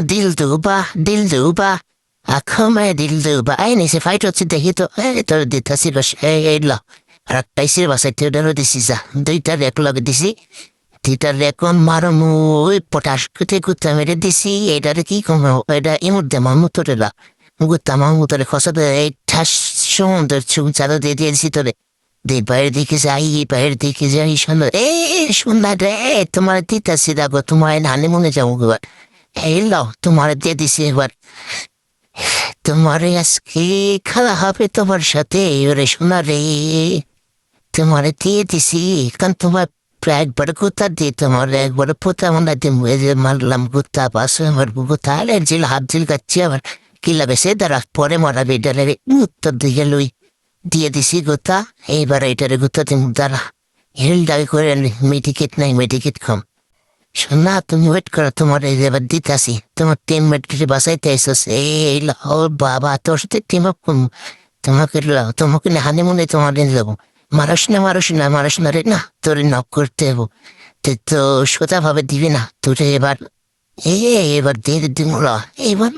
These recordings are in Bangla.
দিল দুবা আখমে দিল দুবা এই নিচে ফাইট হচ্ছে দেখি তো তোর দিতাছি বস এই ল আর একটাই সির বাসাইতে ওটারও দিছি যা দুইটার এক লগে দিছি দুইটার এখন মারো ওই পটাশ কুতে কুত্তা মেরে দিছি এটারে কি কম এটা ইমুর দে মামুতরে লা গুত্তা মামুতরে খসাতে এই ঠাস সুন্দর চুম চালো দিয়ে দিয়েছি তোরে দে বাইরের দিকে যাই বাইরের দিকে যাই সুন্দর সুন্দর রে তোমার দিতাছি দেখো তোমার হানিমুনে যাবো এবার এই লাও তোমার দিয়ে দিছি এবার তোমারে আজকে খেলা হবে তোমার সাথে ওরে শোনা রে তোমারে দিয়ে দিছি কারণ তোমার একবার কোথা দিয়ে তোমার একবার পোতা মনে দিন মারলাম কোথা পাশে আমার কোথা আরে জিল হাত জিল কাচ্ছি আবার কি লাগে সে দাঁড়া পরে মরা বেডারে উত্তর দিকে লই দিয়ে দিছি গোতা এইবার এটারে গোতা তুমি দাঁড়া হিল দাবি করে মেডিকেট নাই মেডিকেট কম শোনা তুমি ওয়েট করো তোমার এবার দিতাছি তোমার টিম মেট্রিকে বাসাইতে এসোস এই ও বাবা তোর সাথে টিম আপ করবো তোমাকে হানিমুনে তোমার নিয়ে যাবো মানুষ না রে না তোর নক করতে হবো তো সোজা ভাবে দিবি না তোরে এবার এবার দিয়ে দিব এবার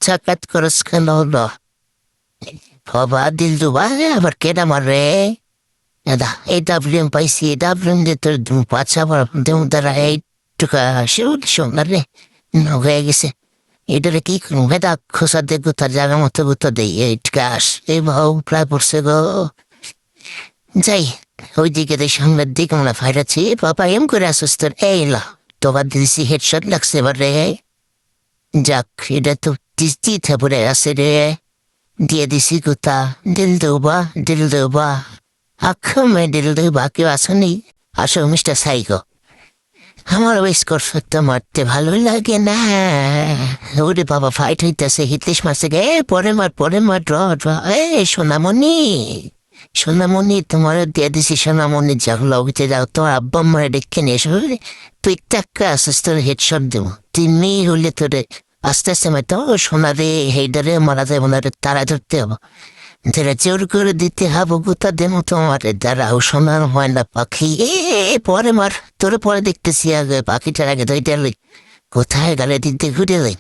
চাকাত করস কেন বাবা দিল দুবা আবার কেনা মারে দাদা এই ডাবলিউম পাইছি এই ডাবলিউম দিয়ে তোর পাঁচা দেউ দ্বারা এইটুকা শোনার রে হয়ে গেছে এটারে কি করবো ভেদা খোসা দেখবো তার জায়গা মতো গুতো দেই এইটুকা আস এই ভাও প্রায় পড়ছে গো যাই ওই দিকে দেখ সামনের দিকে মনে ফাইরাচ্ছি বাবা এম করে আসুস তোর এই লা তোমার দিয়েছি হেডশট লাগছে এবার রে যাক এটা তো দিতে পড়ে আছে রে দিয়ে দিছি কোথা দিল দেবা আখমে দিল দেবা কেউ আসনি আসো মিস্টার সাইকো আমার ওয়েস করতে মারতে ভালো লাগে না ওরে বাবা ফাইট হইতেছে হিতলিশ মারছে গে পরে মার ড্র সোনামণি তোমার দিয়ে দিছি সোনামণি যাগুলো উঠে যাও তোমার আব্বা মারে ডেকে নিয়ে এসো তুই টাক্কা আসিস তোর হেডশট দেবো তুমি হলে তোরে আস্তে আস্তে মারতে হবে সোনা রে হেডারে মারা যাবো না রে তারা ধরতে হবো যারা জোর করে দিতে হবে গোতা দেবো তোমার দাঁড়াও সোনার হয় না পাখি পরে মার তোরে পরে দেখতেছি আগে পাখিটার আগে দুইটা লই কোথায় গেলে দিতে ঘুরে যাই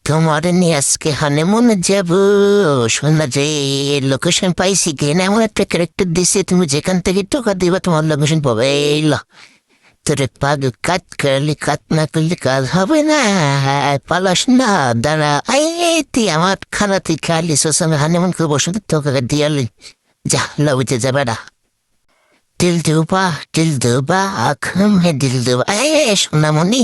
তোমার নিয়ে আজকে হানিমুনে যাব শোনা যে লোকেশন পাইছি কেন এমন একটা ক্যারেক্টার দিছে তুমি যেখান থেকে টাকা দিবা তোমার লোকেশন পাবে এই ল তোরে পাগ কাট করলে কাট না করলে কাজ হবে না পালাস না দাঁড়া তুই আমার খানা তুই খালি আমি হানিমুন করবো শুধু তোকে দিয়ালি যা লবিতে যাবে না দিল দেবা আখ মে দিল দেবা সোনামণি